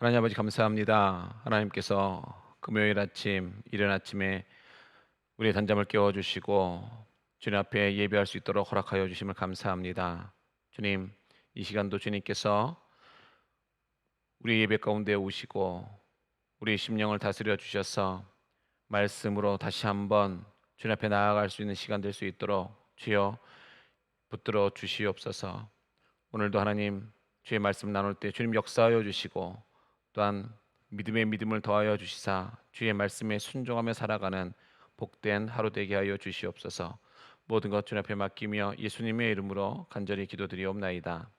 하나님 아버지 감사합니다. 하나님께서 금요일 아침, 이른 아침에 우리의 단잠을 깨워주시고 주님 앞에 예배할 수 있도록 허락하여 주심을 감사합니다. 주님, 이 시간도 주님께서 우리 예배 가운데 오시고 우리 심령을 다스려 주셔서 말씀으로 다시 한번 주님 앞에 나아갈 수 있는 시간 될 수 있도록 주여 붙들어 주시옵소서. 오늘도 하나님 주의 말씀 나눌 때 주님 역사하여 주시고 또한 믿음의 믿음을 더하여 주시사 주의 말씀에 순종하며 살아가는 복된 하루 되게 하여 주시옵소서. 모든 것 주님 앞에 맡기며 예수님의 이름으로 간절히 기도드리옵나이다.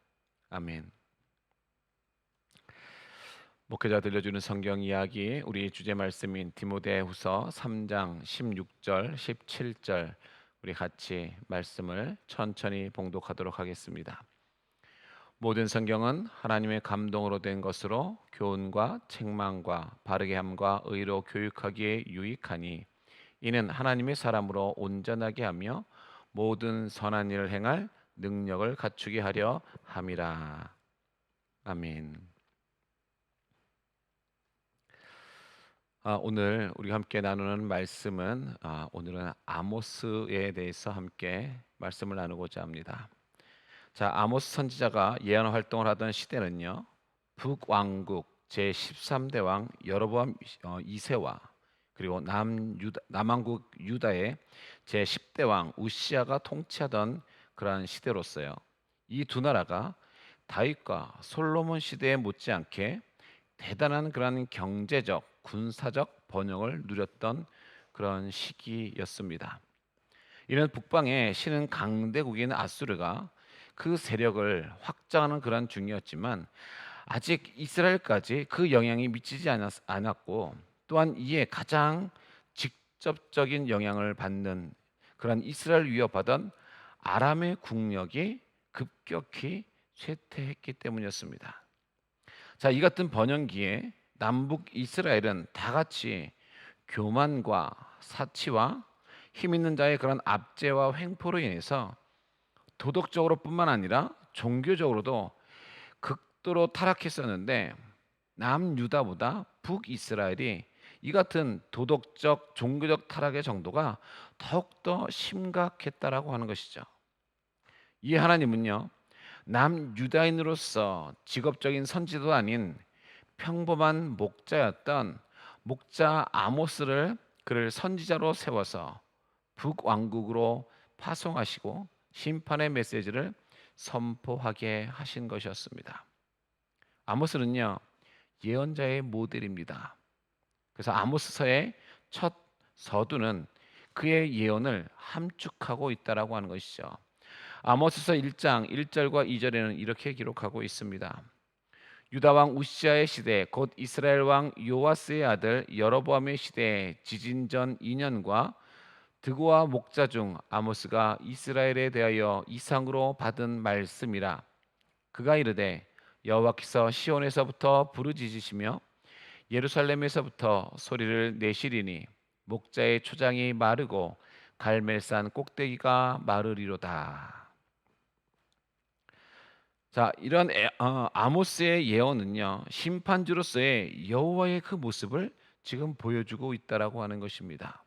아멘. 목회자 들려주는 성경 이야기, 우리 주제 말씀인 디모데후서 3장 16절 17절 우리 같이 말씀을 천천히 봉독하도록 하겠습니다. 모든 성경은 하나님의 감동으로 된 것으로 교훈과 책망과 바르게 함과 의로 교육하기에 유익하니 이는 하나님의 사람으로 온전하게 하며 모든 선한 일을 행할 능력을 갖추게 하려 함이라. 아멘. 오늘 우리 함께 나누는 말씀은 오늘은 아모스에 대해서 함께 말씀을 나누고자 합니다. 자, 아모스 선지자가 예언 활동을 하던 시대는요, 북왕국 제13대 왕 여로보암 2세와 그리고 남왕국 유다의 제10대 왕 우시아가 통치하던 그러한 시대로서요. 이 두 나라가 다윗과 솔로몬 시대에 못지않게 대단한 그러한 경제적, 군사적 번영을 누렸던 그런 시기였습니다. 이런 북방의 신은 강대국인 아수르가 그 세력을 확장하는 그런 중이었지만 아직 이스라엘까지 그 영향이 미치지 않았고 또한 이에 가장 직접적인 영향을 받는 그런 이스라엘 위협하던 아람의 국력이 급격히 쇠퇴했기 때문이었습니다. 자, 이 같은 번영기에 남북 이스라엘은 다 같이 교만과 사치와 힘 있는 자의 그런 압제와 횡포로 인해서 도덕적으로뿐만 아니라 종교적으로도 극도로 타락했었는데 남유다보다 북이스라엘이 이 같은 도덕적 종교적 타락의 정도가 더욱더 심각했다라고 하는 것이죠. 이 하나님은요, 남유다인으로서 직업적인 선지도 아닌 평범한 목자였던 목자 아모스를 그를 선지자로 세워서 북왕국으로 파송하시고 심판의 메시지를 선포하게 하신 것이었습니다. 아모스는요, 예언자의 모델입니다. 그래서 아모스서의 첫 서두는 그의 예언을 함축하고 있다라고 하는 것이죠. 아모스서 1장 1절과 2절에는 이렇게 기록하고 있습니다. 유다 왕 우시아의 시대 곧 이스라엘 왕 요아스의 아들 여로보암의 시대에 지진 전 2년과 드고와 목자 중 아모스가 이스라엘에 대하여 이상으로 받은 말씀이라. 그가 이르되 여호와께서 시온에서부터 부르짖으시며 예루살렘에서부터 소리를 내시리니 목자의 초장이 마르고 갈멜산 꼭대기가 마르리로다. 자, 이런 아모스의 예언은요, 심판주로서의 여호와의 그 모습을 지금 보여주고 있다라고 하는 것입니다.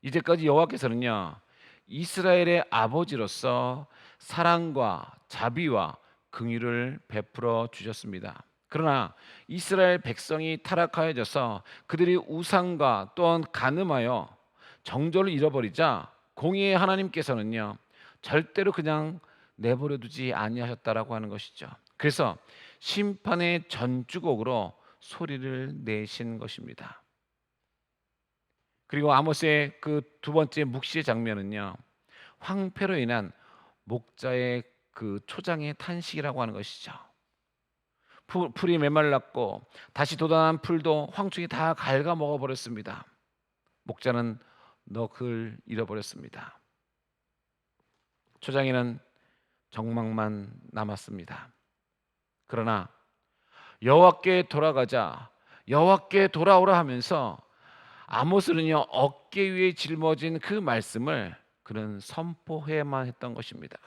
이제까지 여호와께서는요, 이스라엘의 아버지로서 사랑과 자비와 긍휼을 베풀어 주셨습니다. 그러나 이스라엘 백성이 타락하여져서 그들이 우상과 또한 간음하여 정절을 잃어버리자 공의의 하나님께서는요, 절대로 그냥 내버려 두지 아니하셨다라고 하는 것이죠. 그래서 심판의 전주곡으로 소리를 내신 것입니다. 그리고 아모스의 그 두 번째 묵시의 장면은요, 황폐로 인한 목자의 그 초장의 탄식이라고 하는 것이죠. 풀이 메말랐고 다시 돋아난 풀도 황충이 다 갉아먹어 버렸습니다. 목자는 넋을 잃어버렸습니다. 초장에는 정막만 남았습니다. 그러나 여호와께 돌아가자, 여호와께 돌아오라 하면서 아모스는요, 어깨 위에 짊어진 그 말씀을 그는 선포해야만 했던 것입니다.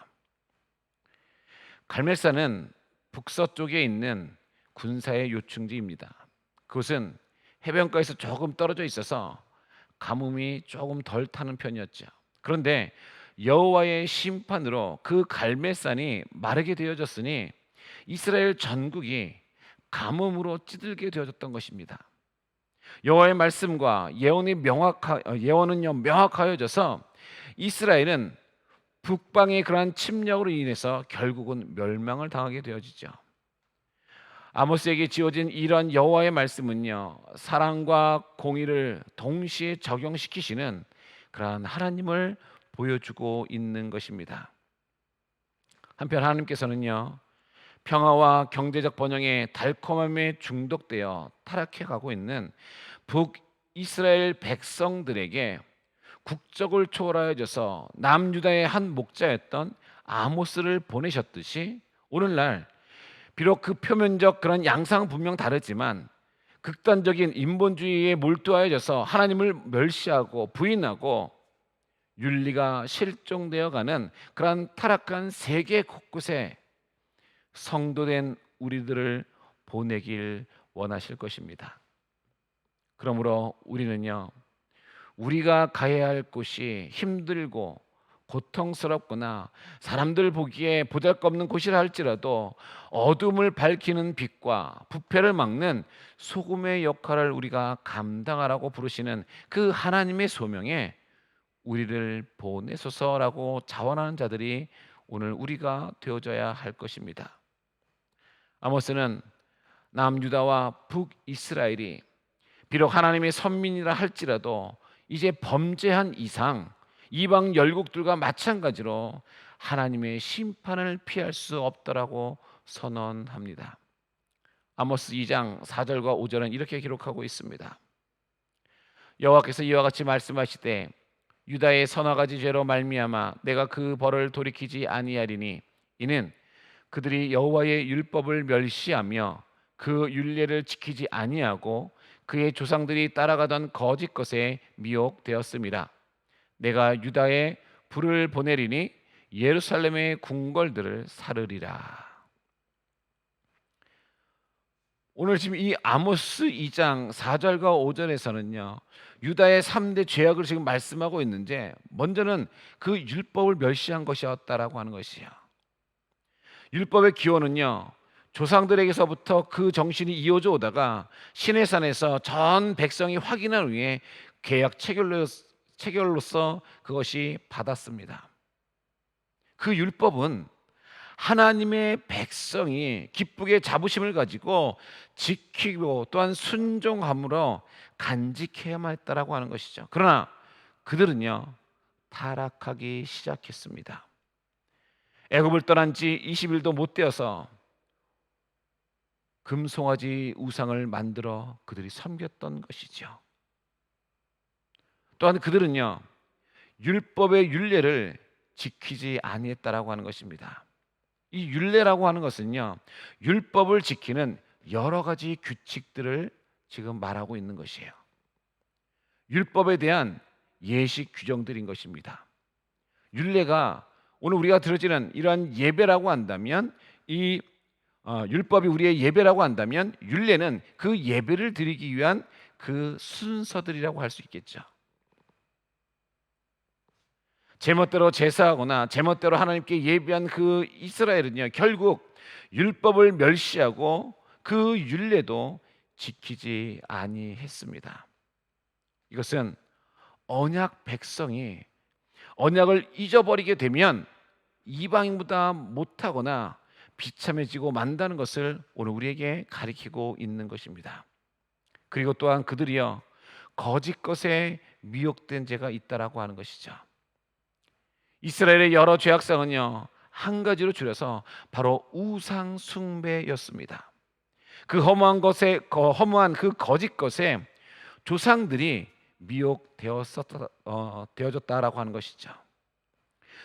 갈멜산은 북서쪽에 있는 군사의 요충지입니다. 그곳은 해변가에서 조금 떨어져 있어서 가뭄이 조금 덜 타는 편이었죠. 그런데 여호와의 심판으로 그 갈멜산이 마르게 되어졌으니 이스라엘 전국이 가뭄으로 찌들게 되어졌던 것입니다. 여호와의 말씀과 예언은요 명확하여져서 이스라엘은 북방의 그러한 침략으로 인해서 결국은 멸망을 당하게 되어지죠. 아모스에게 지어진 이런 여호와의 말씀은요 사랑과 공의를 동시에 적용시키시는 그러한 하나님을 보여주고 있는 것입니다. 한편 하나님께서는요 평화와 경제적 번영의 달콤함에 중독되어 타락해 가고 있는 북이스라엘 백성들에게 국적을 초월하여져서 남유다의 한 목자였던 아모스를 보내셨듯이 오늘날 비록 그 표면적 그런 양상은 분명 다르지만 극단적인 인본주의에 몰두하여져서 하나님을 멸시하고 부인하고 윤리가 실종되어 가는 그러한 타락한 세계 곳곳에 성도된 우리들을 보내길 원하실 것입니다. 그러므로 우리는요 우리가 가야 할 곳이 힘들고 고통스럽거나 사람들 보기에 보잘것없는 곳이라 할지라도 어둠을 밝히는 빛과 부패를 막는 소금의 역할을 우리가 감당하라고 부르시는 그 하나님의 소명에 우리를 보내소서라고 자원하는 자들이 오늘 우리가 되어져야 할 것입니다. 아모스는 남유다와 북이스라엘이 비록 하나님의 선민이라 할지라도 이제 범죄한 이상 이방 열국들과 마찬가지로 하나님의 심판을 피할 수 없더라고 선언합니다. 아모스 2장 4절과 5절은 이렇게 기록하고 있습니다. 여호와께서 이와 같이 말씀하시되 유다의 서너 가지 죄로 말미암아 내가 그 벌을 돌이키지 아니하리니 이는 그들이 여호와의 율법을 멸시하며 그 율례를 지키지 아니하고 그의 조상들이 따라가던 거짓 것에 미혹되었음이라. 내가 유다에 불을 보내리니 예루살렘의 궁궐들을 사르리라. 오늘 지금 이 아모스 2장 4절과 5절에서는요 유다의 3대 죄악을 지금 말씀하고 있는데 먼저는 그 율법을 멸시한 것이었다라고 하는 것이요. 율법의 기원은요 조상들에게서부터 그 정신이 이어져 오다가 시내산에서 전 백성이 확인한 후에 계약 체결로서 그것이 받았습니다. 그 율법은 하나님의 백성이 기쁘게 자부심을 가지고 지키고 또한 순종함으로 간직해야만 했다라고 하는 것이죠. 그러나 그들은요 타락하기 시작했습니다. 애굽을 떠난 지 20일도 못 되어서 금송아지 우상을 만들어 그들이 섬겼던 것이죠. 또한 그들은요 율법의 윤례를 지키지 아니했다라고 하는 것입니다. 이 윤례라고 하는 것은요 율법을 지키는 여러 가지 규칙들을 지금 말하고 있는 것이에요. 율법에 대한 예식 규정들인 것입니다. 윤례가 오늘 우리가 드려지는 이러한 예배라고 한다면 이 율법이 우리의 예배라고 한다면 율례는 그 예배를 드리기 위한 그 순서들이라고 할 수 있겠죠. 제멋대로 제사하거나 제멋대로 하나님께 예배한 그 이스라엘은요 결국 율법을 멸시하고 그 율례도 지키지 아니했습니다. 이것은 언약 백성이 언약을 잊어버리게 되면 이방인보다 못하거나 비참해지고 만다는 것을 오늘 우리에게 가리키고 있는 것입니다. 그리고 또한 그들이요 거짓 것에 미혹된 죄가 있다라고 하는 것이죠. 이스라엘의 여러 죄악상은요 한 가지로 줄여서 바로 우상 숭배였습니다. 그 허무한 그 거짓 것에 조상들이 미혹되어졌다라고 하는 것이죠.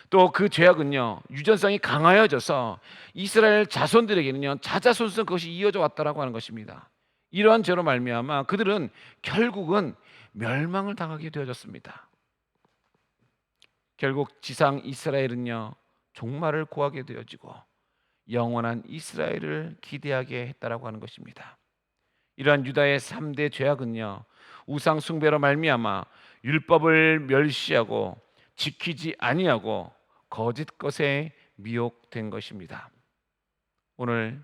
또 그 죄악은요 유전성이 강하여져서 이스라엘 자손들에게는요 자자손손 그것이 이어져 왔다라고 하는 것입니다. 이러한 죄로 말미암아 그들은 결국은 멸망을 당하게 되어졌습니다. 결국 지상 이스라엘은요 종말을 고하게 되어지고 영원한 이스라엘을 기대하게 했다라고 하는 것입니다. 이러한 유다의 3대 죄악은요, 우상 숭배로 말미암아 율법을 멸시하고 지키지 아니하고 거짓 것에 미혹된 것입니다. 오늘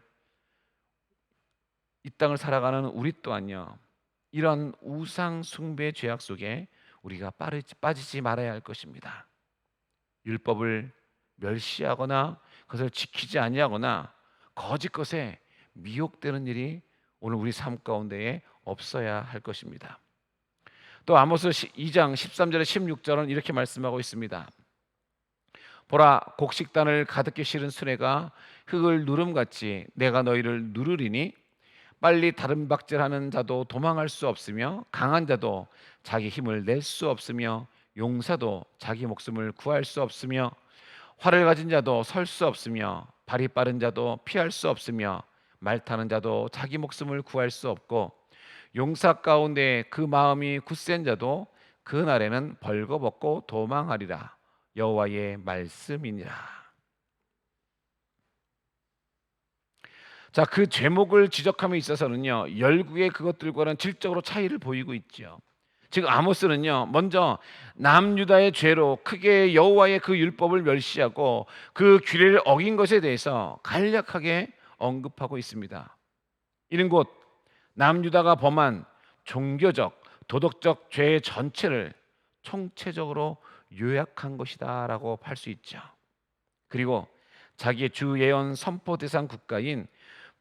이 땅을 살아가는 우리 또한요, 이런 우상 숭배 죄악 속에 우리가 빠지지 말아야 할 것입니다. 율법을 멸시하거나 그것을 지키지 아니하거나 거짓 것에 미혹되는 일이 오늘 우리 삶 가운데에 없어야 할 것입니다. 또 아모스 2장 13절에 16절은 이렇게 말씀하고 있습니다. 보라, 곡식단을 가득히 실은 수레가 흙을 누름같이 내가 너희를 누르리니 빨리 다름박질하는 자도 도망할 수 없으며 강한 자도 자기 힘을 낼 수 없으며 용사도 자기 목숨을 구할 수 없으며 활을 가진 자도 설 수 없으며 발이 빠른 자도 피할 수 없으며 말 타는 자도 자기 목숨을 구할 수 없고 용사 가운데 그 마음이 굳센 자도 그 날에는 벌거벗고 도망하리라. 여호와의 말씀이니라. 자, 그 제목을 지적함에 있어서는요, 열국의 그것들과는 질적으로 차이를 보이고 있죠. 즉 아모스는요, 먼저 남유다의 죄로 크게 여호와의 그 율법을 멸시하고 그 규례를 어긴 것에 대해서 간략하게 언급하고 있습니다. 이는 곧 남유다가 범한 종교적, 도덕적 죄 전체를 총체적으로 요약한 것이다라고 할 수 있죠. 그리고 자기의 주 예언 선포 대상 국가인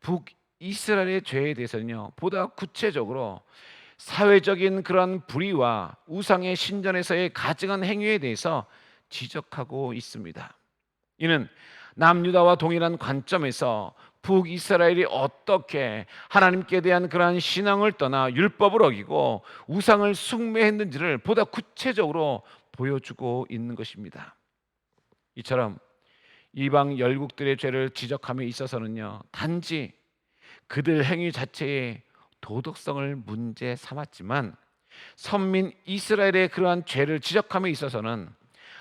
북이스라엘의 죄에 대해서는요, 보다 구체적으로 사회적인 그런 불의와 우상의 신전에서의 가증한 행위에 대해서 지적하고 있습니다. 이는 남유다와 동일한 관점에서 북이스라엘이 어떻게 하나님께 대한 그러한 신앙을 떠나 율법을 어기고 우상을 숭배했는지를 보다 구체적으로 보여주고 있는 것입니다. 이처럼 이방 열국들의 죄를 지적함에 있어서는요, 단지 그들 행위 자체의 도덕성을 문제 삼았지만 선민 이스라엘의 그러한 죄를 지적함에 있어서는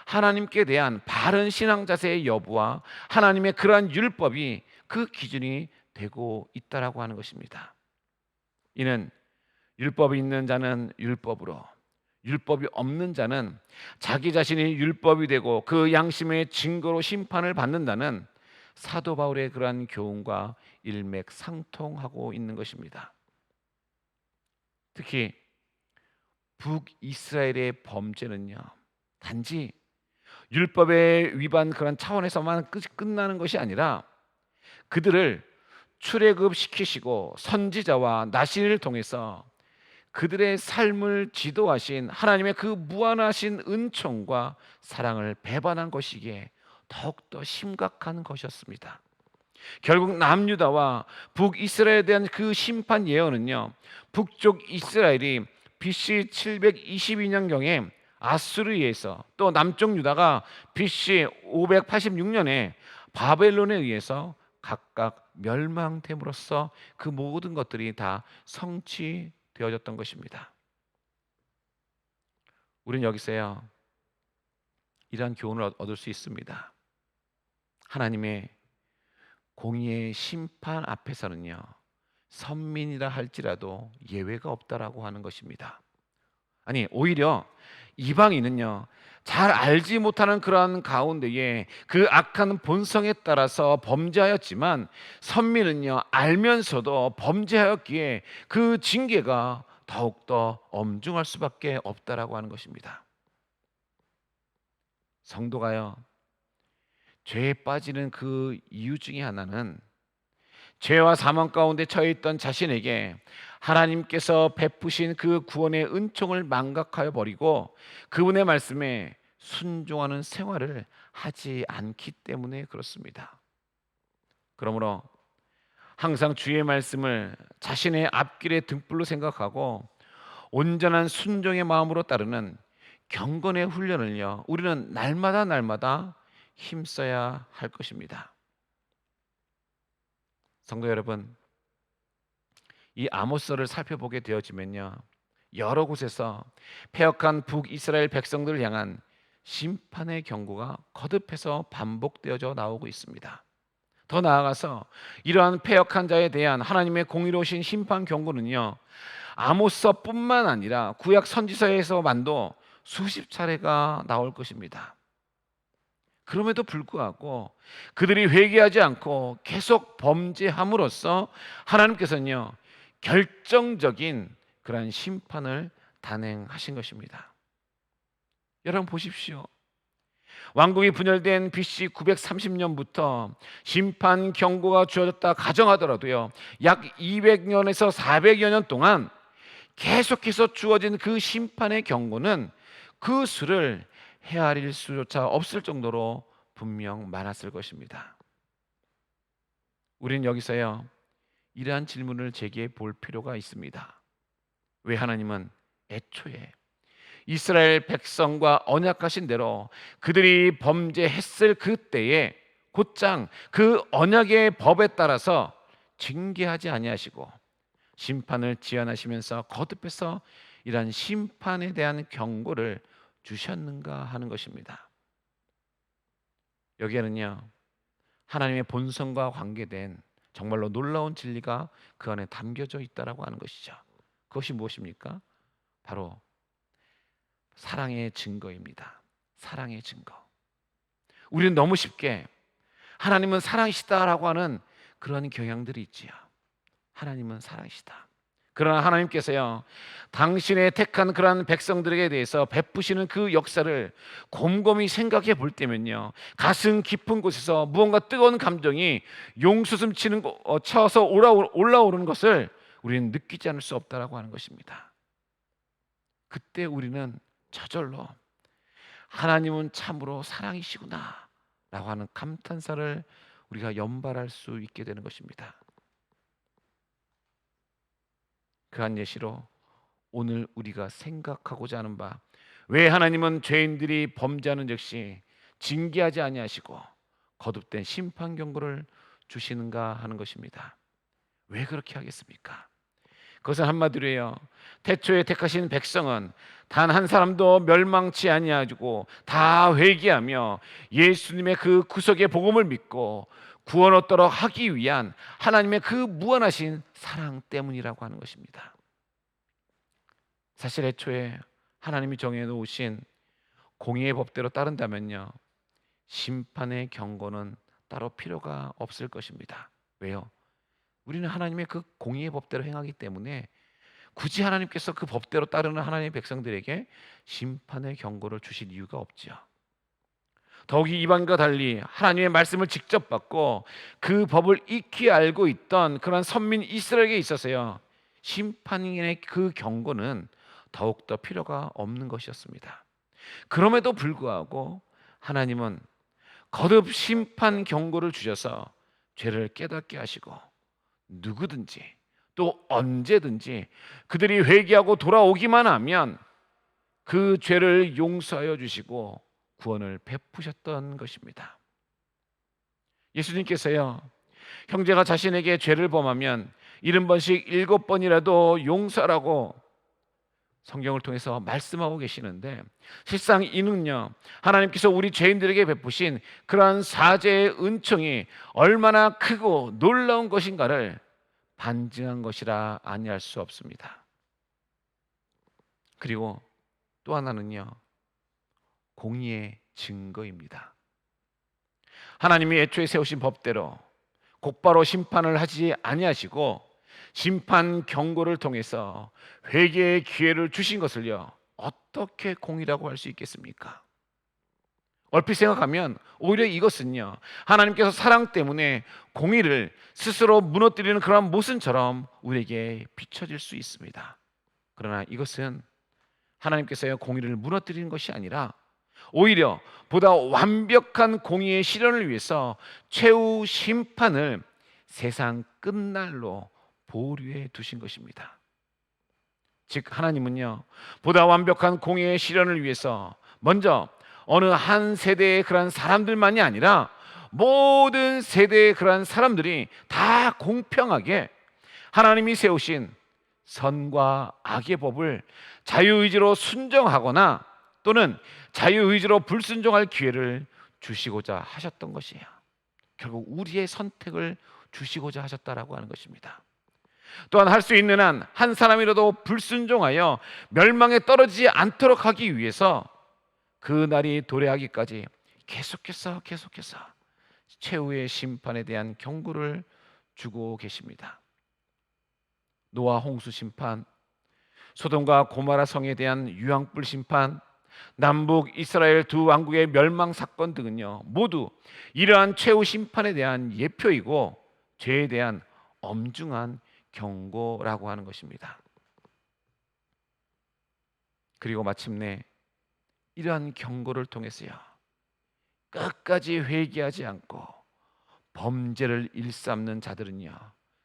하나님께 대한 바른 신앙 자세의 여부와 하나님의 그러한 율법이 그 기준이 되고 있다라고 하는 것입니다. 이는 율법이 있는 자는 율법으로, 율법이 없는 자는 자기 자신이 율법이 되고 그 양심의 증거로 심판을 받는다는 사도 바울의 그러한 교훈과 일맥상통하고 있는 것입니다. 특히 북이스라엘의 범죄는요, 단지 율법의 위반 그런 차원에서만 끝나는 것이 아니라 그들을 출애굽시키시고 선지자와 나신을 통해서 그들의 삶을 지도하신 하나님의 그 무한하신 은총과 사랑을 배반한 것이기에 더욱더 심각한 것이었습니다. 결국 남유다와 북이스라엘에 대한 그 심판 예언은요, 북쪽 이스라엘이 BC 722년경에 아수르에서, 또 남쪽 유다가 BC 586년에 바벨론에 의해서 각각 멸망됨으로써 그 모든 것들이 다 성취되어졌던 것입니다. 우리는 여기서요, 이러한 교훈을 얻을 수 있습니다. 하나님의 공의의 심판 앞에서는요, 선민이라 할지라도 예외가 없다라고 하는 것입니다. 아니, 오히려 이방인은요, 잘 알지 못하는 그러한 가운데에 그 악한 본성에 따라서 범죄하였지만 선민은요, 알면서도 범죄하였기에 그 징계가 더욱더 엄중할 수밖에 없다라고 하는 것입니다. 성도가요, 죄에 빠지는 그 이유 중에 하나는 죄와 사망 가운데 처해 있던 자신에게 하나님께서 베푸신 그 구원의 은총을 망각하여 버리고 그분의 말씀에 순종하는 생활을 하지 않기 때문에 그렇습니다. 그러므로 항상 주의 말씀을 자신의 앞길의 등불로 생각하고 온전한 순종의 마음으로 따르는 경건의 훈련을요, 우리는 날마다 힘써야 할 것입니다. 성도 여러분, 이 아모스를 살펴보게 되어지면요, 여러 곳에서 패역한 북이스라엘 백성들을 향한 심판의 경고가 거듭해서 반복되어져 나오고 있습니다. 더 나아가서 이러한 패역한 자에 대한 하나님의 공의로우신 심판 경고는요, 아모스서뿐만 아니라 구약 선지서에서만도 수십 차례가 나올 것입니다. 그럼에도 불구하고 그들이 회개하지 않고 계속 범죄함으로써 하나님께서는요, 결정적인 그러한 심판을 단행하신 것입니다. 여러분 보십시오. 왕국이 분열된 BC 930년부터 심판 경고가 주어졌다 가정하더라도요, 약 200년에서 400여 년 동안 계속해서 주어진 그 심판의 경고는 그 수를 헤아릴 수조차 없을 정도로 분명 많았을 것입니다. 우리는 여기서요, 이러한 질문을 제기해 볼 필요가 있습니다. 왜 하나님은 애초에 이스라엘 백성과 언약하신 대로 그들이 범죄했을 그때에 곧장 그 언약의 법에 따라서 징계하지 아니하시고 심판을 지연하시면서 거듭해서 이러한 심판에 대한 경고를 주셨는가 하는 것입니다. 여기에는요, 하나님의 본성과 관계된 정말로 놀라운 진리가 그 안에 담겨져 있다라고 하는 것이죠. 그것이 무엇입니까? 바로 사랑의 증거입니다. 사랑의 증거. 우리는 너무 쉽게 하나님은 사랑이시다라고 하는 그런 경향들이 있지요. 하나님은 사랑이시다. 그러나 하나님께서요, 당신의 택한 그러한 백성들에게 대해서 베푸시는 그 역사를 곰곰이 생각해 볼 때면요, 가슴 깊은 곳에서 무언가 뜨거운 감정이 용수숨 쳐서 올라오는 것을 우리는 느끼지 않을 수 없다라고 하는 것입니다. 그때 우리는 저절로 하나님은 참으로 사랑이시구나 라고 하는 감탄사를 우리가 연발할 수 있게 되는 것입니다. 그한 예시로 오늘 우리가 생각하고자 하는 바, 왜 하나님은 죄인들이 범죄하는 즉시 징계하지 아니하시고 거듭된 심판 경고를 주시는가 하는 것입니다. 왜 그렇게 하겠습니까? 그것은 한마디로요, 태초에 택하신 백성은 단 한 사람도 멸망치 아니하고 다 회개하며 예수님의 그 구속의 복음을 믿고 구원 얻도록 하기 위한 하나님의 그 무한하신 사랑 때문이라고 하는 것입니다. 사실 애초에 하나님이 정해 놓으신 공의의 법대로 따른다면요, 심판의 경고는 따로 필요가 없을 것입니다. 왜요? 우리는 하나님의 그 공의의 법대로 행하기 때문에 굳이 하나님께서 그 법대로 따르는 하나님의 백성들에게 심판의 경고를 주실 이유가 없지요. 더욱이 이방과 달리 하나님의 말씀을 직접 받고 그 법을 익히 알고 있던 그런 선민 이스라엘에게 있어서요, 심판의 그 경고는 더욱더 필요가 없는 것이었습니다. 그럼에도 불구하고 하나님은 거듭 심판 경고를 주셔서 죄를 깨닫게 하시고 누구든지 또 언제든지 그들이 회개하고 돌아오기만 하면 그 죄를 용서하여 주시고 구원을 베푸셨던 것입니다. 예수님께서요, 형제가 자신에게 죄를 범하면 70번씩 7번이라도 용서라고 성경을 통해서 말씀하고 계시는데, 실상 이는요, 하나님께서 우리 죄인들에게 베푸신 그러한 사죄의 은총이 얼마나 크고 놀라운 것인가를 반증한 것이라 아니할 수 없습니다. 그리고 또 하나는요, 공의의 증거입니다. 하나님이 애초에 세우신 법대로 곧바로 심판을 하지 아니하시고 심판 경고를 통해서 회개의 기회를 주신 것을요, 어떻게 공의라고 할 수 있겠습니까? 얼핏 생각하면 오히려 이것은요, 하나님께서 사랑 때문에 공의를 스스로 무너뜨리는 그런 모순처럼 우리에게 비춰질 수 있습니다. 그러나 이것은 하나님께서요, 공의를 무너뜨리는 것이 아니라 오히려 보다 완벽한 공의의 실현을 위해서 최후 심판을 세상 끝날로 보류해 두신 것입니다. 즉 하나님은요, 보다 완벽한 공의의 실현을 위해서 먼저 어느 한 세대의 그런 사람들만이 아니라 모든 세대의 그런 사람들이 다 공평하게 하나님이 세우신 선과 악의 법을 자유의지로 순종하거나 또는 자유의지로 불순종할 기회를 주시고자 하셨던 것이에요. 결국 우리의 선택을 주시고자 하셨다라고 하는 것입니다. 또한 할 수 있는 한 한 사람이라도 불순종하여 멸망에 떨어지지 않도록 하기 위해서 그 날이 도래하기까지 계속해서 최후의 심판에 대한 경고를 주고 계십니다. 노아 홍수 심판, 소돔과 고모라 성에 대한 유황불 심판, 남북 이스라엘 두 왕국의 멸망 사건 등은요, 모두 이러한 최후 심판에 대한 예표이고 죄에 대한 엄중한 경고라고 하는 것입니다. 그리고 마침내 이러한 경고를 통해서요, 끝까지 회개하지 않고 범죄를 일삼는 자들은요,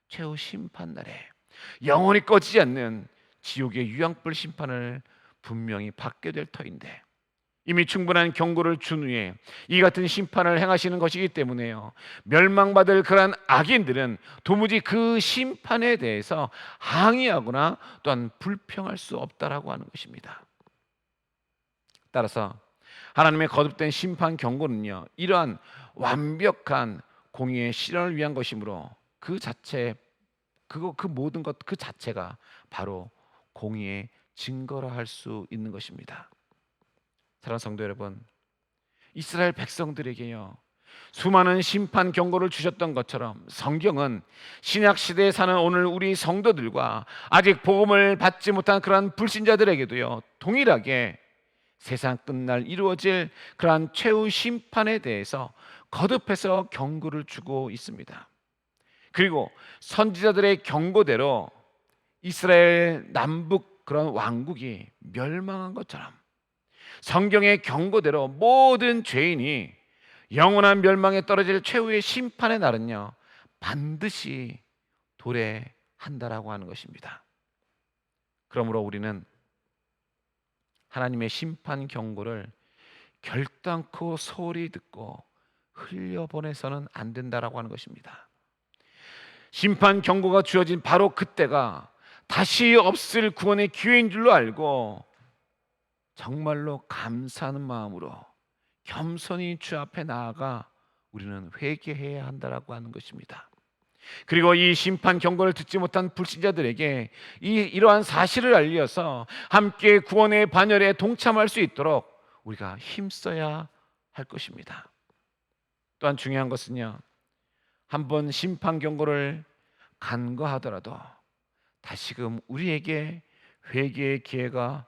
최후 심판 날에 영원히 꺼지지 않는 지옥의 유황불 심판을 분명히 받게 될 터인데, 이미 충분한 경고를 준 후에 이 같은 심판을 행하시는 것이기 때문에요, 멸망받을 그러한 악인들은 도무지 그 심판에 대해서 항의하거나 또한 불평할 수 없다라고 하는 것입니다. 따라서 하나님의 거듭된 심판 경고는요, 이러한 완벽한 공의의 실현을 위한 것이므로 그 모든 것 그 자체가 바로 공의의 증거라 할 수 있는 것입니다. 사랑하는 성도 여러분, 이스라엘 백성들에게요, 수많은 심판 경고를 주셨던 것처럼 성경은 신약 시대에 사는 오늘 우리 성도들과 아직 복음을 받지 못한 그러한 불신자들에게도요, 동일하게 세상 끝날 이루어질 그러한 최후 심판에 대해서 거듭해서 경고를 주고 있습니다. 그리고 선지자들의 경고대로 이스라엘 남북 그런 왕국이 멸망한 것처럼 성경의 경고대로 모든 죄인이 영원한 멸망에 떨어질 최후의 심판의 날은요, 반드시 도래한다라고 하는 것입니다. 그러므로 우리는 하나님의 심판 경고를 결단코 소홀히 듣고 흘려보내서는 안 된다라고 하는 것입니다. 심판 경고가 주어진 바로 그때가 다시 없을 구원의 기회인 줄로 알고 정말로 감사하는 마음으로 겸손히 주 앞에 나아가 우리는 회개해야 한다라고 하는 것입니다. 그리고 이 심판 경고를 듣지 못한 불신자들에게 이러한 사실을 알려서 함께 구원의 반열에 동참할 수 있도록 우리가 힘써야 할 것입니다. 또한 중요한 것은요, 한번 심판 경고를 간과하더라도 다시금 우리에게 회개의 기회가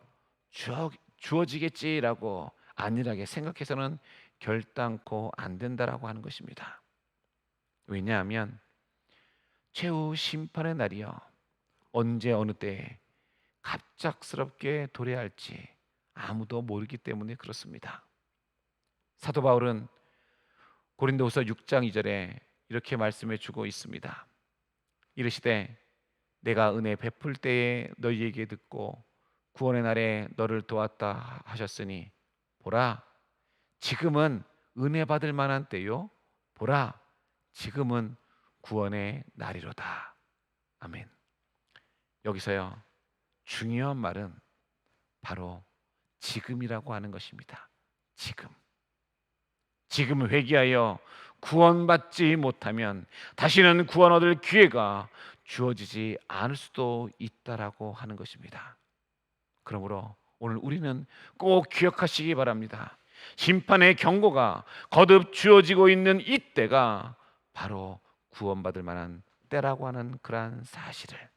주어지겠지라고 안일하게 생각해서는 결단코 안 된다라고 하는 것입니다. 왜냐하면 최후 심판의 날이요, 언제 어느 때에 갑작스럽게 도래할지 아무도 모르기 때문에 그렇습니다. 사도 바울은 고린도후서 6장 2절에 이렇게 말씀해 주고 있습니다. 이르시되 내가 은혜 베풀 때에 너희에게 듣고 구원의 날에 너를 도왔다 하셨으니 보라 지금은 은혜 받을 만한 때요, 보라 지금은 구원의 날이로다. 아멘. 여기서요, 중요한 말은 바로 지금이라고 하는 것입니다. 지금 회개하여 구원받지 못하면 다시는 구원 얻을 기회가 주어지지 않을 수도 있다라고 하는 것입니다. 그러므로 오늘 우리는 꼭 기억하시기 바랍니다. 심판의 경고가 거듭 주어지고 있는 이때가 바로 구원받을 만한 때라고 하는 그러한 사실을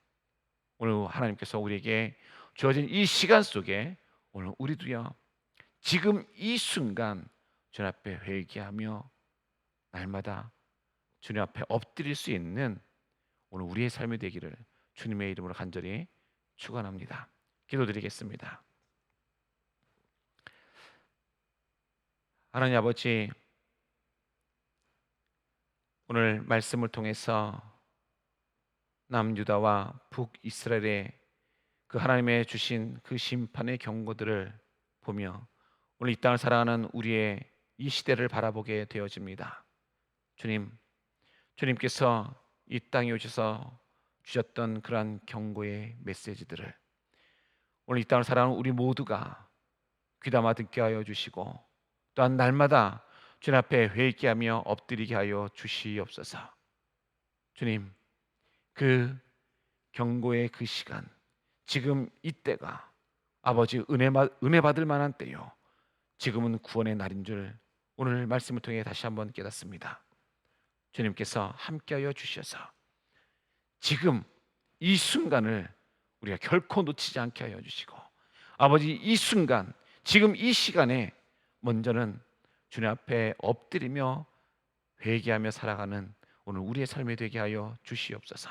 오늘 하나님께서 우리에게 주어진 이 시간 속에 오늘 우리도요, 지금 이 순간 주님 앞에 회개하며 날마다 주님 앞에 엎드릴 수 있는 오늘 우리의 삶이 되기를 주님의 이름으로 간절히 축원합니다. 기도드리겠습니다. 하나님 아버지, 오늘 말씀을 통해서 남유다와 북이스라엘의 그 하나님의 주신 그 심판의 경고들을 보며 오늘 이 땅을 살아가는 우리의 이 시대를 바라보게 되어집니다. 주님께서 이 땅에 오셔서 주셨던 그러한 경고의 메시지들을 오늘 이 땅을 살아가는 우리 모두가 귀담아 듣게 하여 주시고, 또한 날마다 주님 앞에 회개하며 엎드리게 하여 주시옵소서. 주님, 그 경고의 그 시간, 지금 이때가 아버지 은혜 받을 만한 때요, 지금은 구원의 날인 줄 오늘 말씀을 통해 다시 한번 깨닫습니다. 주님께서 함께하여 주셔서 지금 이 순간을 우리가 결코 놓치지 않게 하여 주시고, 아버지 이 순간, 지금 이 시간에 먼저는 주님 앞에 엎드리며 회개하며 살아가는 오늘 우리의 삶이 되게 하여 주시옵소서.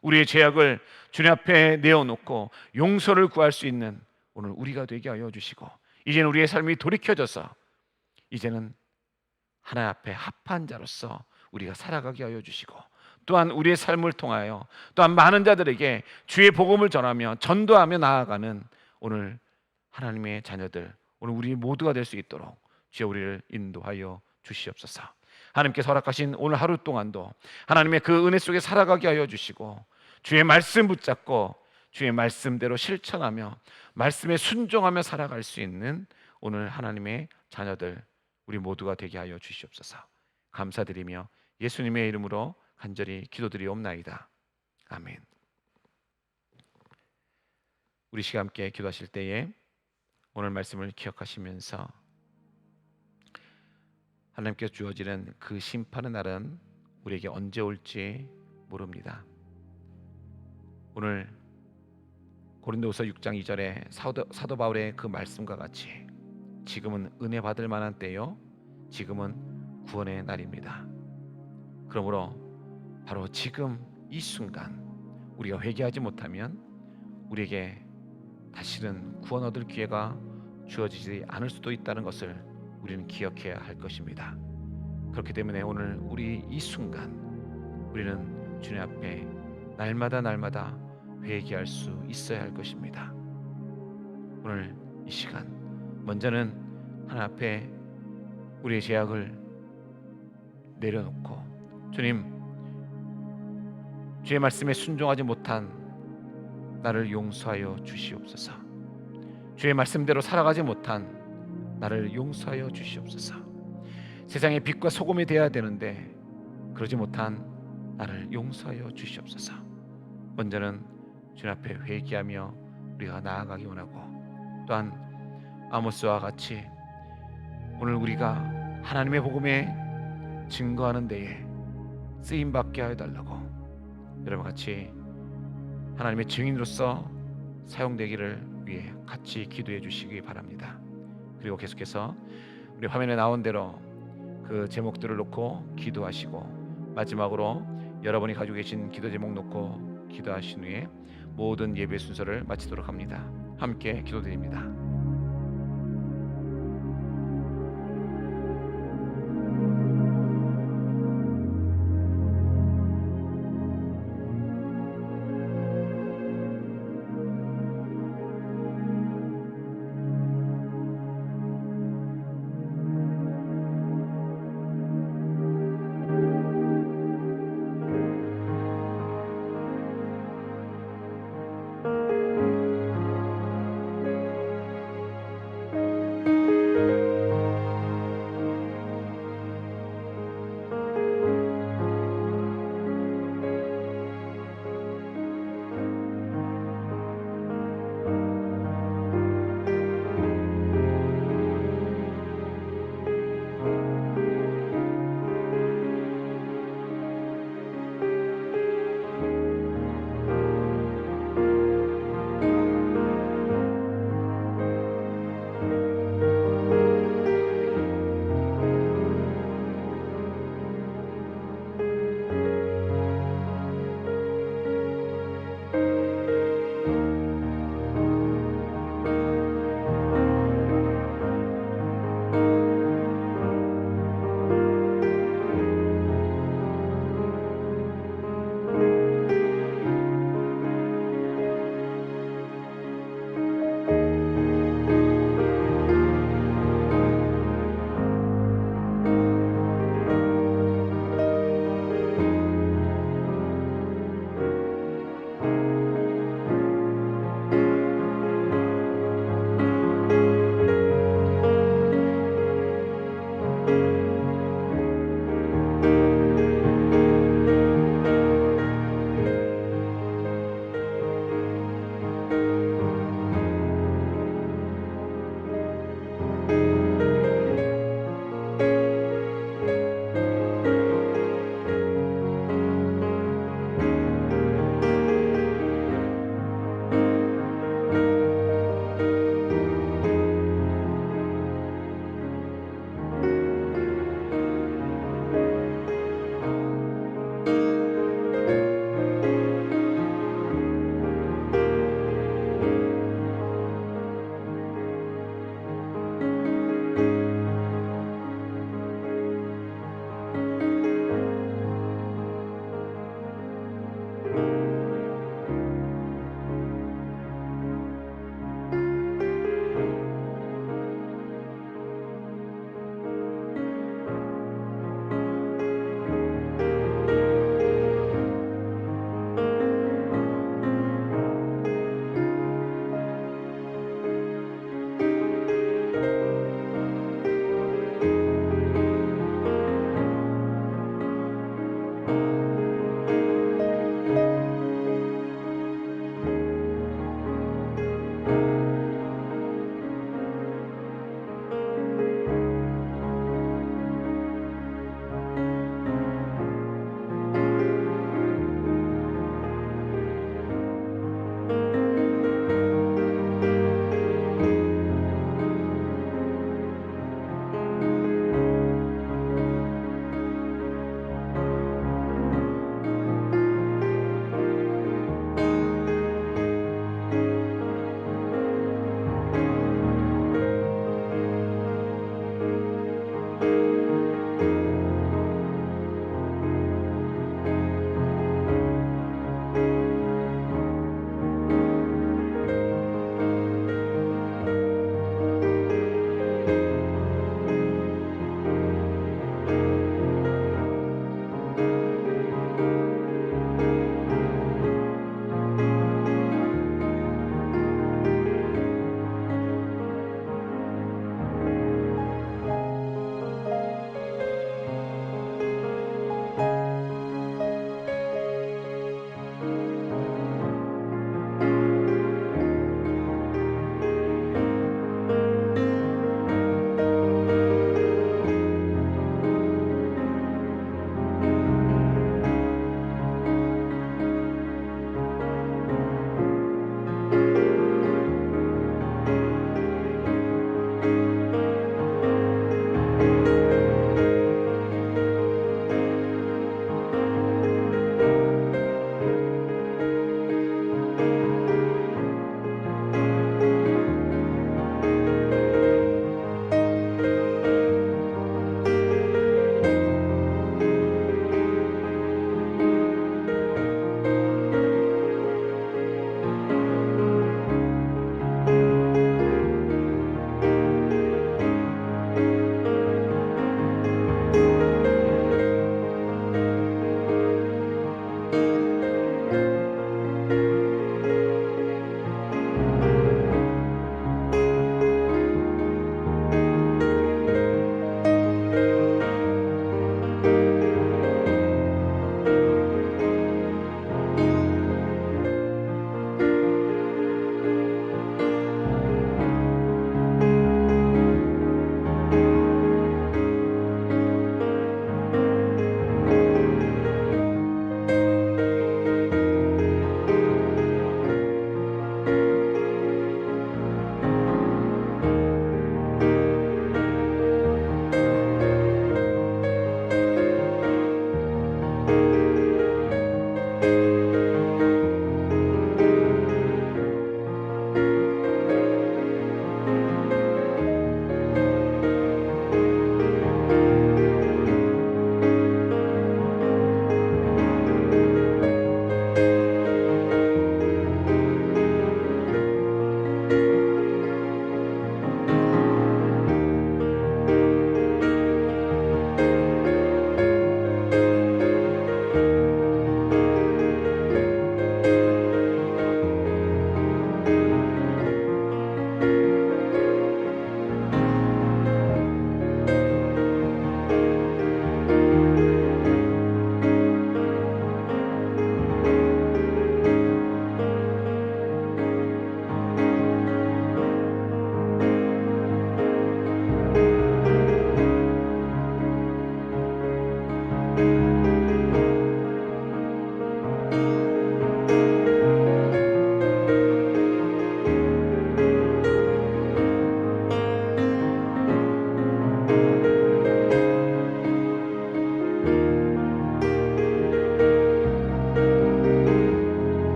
우리의 죄악을 주님 앞에 내어놓고 용서를 구할 수 있는 오늘 우리가 되게 하여 주시고, 이제는 우리의 삶이 돌이켜져서 이제는 하나님 앞에 합한 자로서 우리가 살아가게 하여 주시고, 또한 우리의 삶을 통하여 또한 많은 자들에게 주의 복음을 전하며 전도하며 나아가는 오늘 하나님의 자녀들, 오늘 우리 모두가 될 수 있도록 주여 우리를 인도하여 주시옵소서. 하나님께서 허락하신 오늘 하루 동안도 하나님의 그 은혜 속에 살아가게 하여 주시고, 주의 말씀 붙잡고 주의 말씀대로 실천하며 말씀에 순종하며 살아갈 수 있는 오늘 하나님의 자녀들 우리 모두가 되게 하여 주시옵소서. 감사드리며 예수님의 이름으로 간절히 기도드리옵나이다. 아멘. 우리 시간 함께 기도하실 때에 오늘 말씀을 기억하시면서 하나님께서 주어지는 그 심판의 날은 우리에게 언제 올지 모릅니다. 오늘 고린도후서 6장 2절에 사도 바울의 그 말씀과 같이 지금은 은혜 받을 만한 때요, 지금은 구원의 날입니다. 그러므로 바로 지금 이 순간 우리가 회개하지 못하면 우리에게 다시는 구원 얻을 기회가 주어지지 않을 수도 있다는 것을 우리는 기억해야 할 것입니다. 그렇기 때문에 오늘 우리 이 순간 우리는 주님 앞에 날마다 회개할 수 있어야 할 것입니다. 오늘 이 시간 먼저는 하나님 앞에 우리의 죄악을 내려놓고, 주님, 주의 말씀에 순종하지 못한 나를 용서하여 주시옵소서. 주의 말씀대로 살아가지 못한 나를 용서하여 주시옵소서. 세상의 빛과 소금이 되어야 되는데 그러지 못한 나를 용서하여 주시옵소서. 먼저는 주님 앞에 회개하며 우리가 나아가기 원하고, 또한 아모스와 같이 오늘 우리가 하나님의 복음에 증거하는 데에 쓰임 받게 하여 달라고 여러분 같이 하나님의 증인으로서 사용되기를 위해 같이 기도해 주시기 바랍니다. 그리고 계속해서 우리 화면에 나온 대로 그 제목들을 놓고 기도하시고, 마지막으로 여러분이 가지고 계신 기도 제목 놓고 기도하신 후에 모든 예배 순서를 마치도록 합니다. 함께 기도드립니다.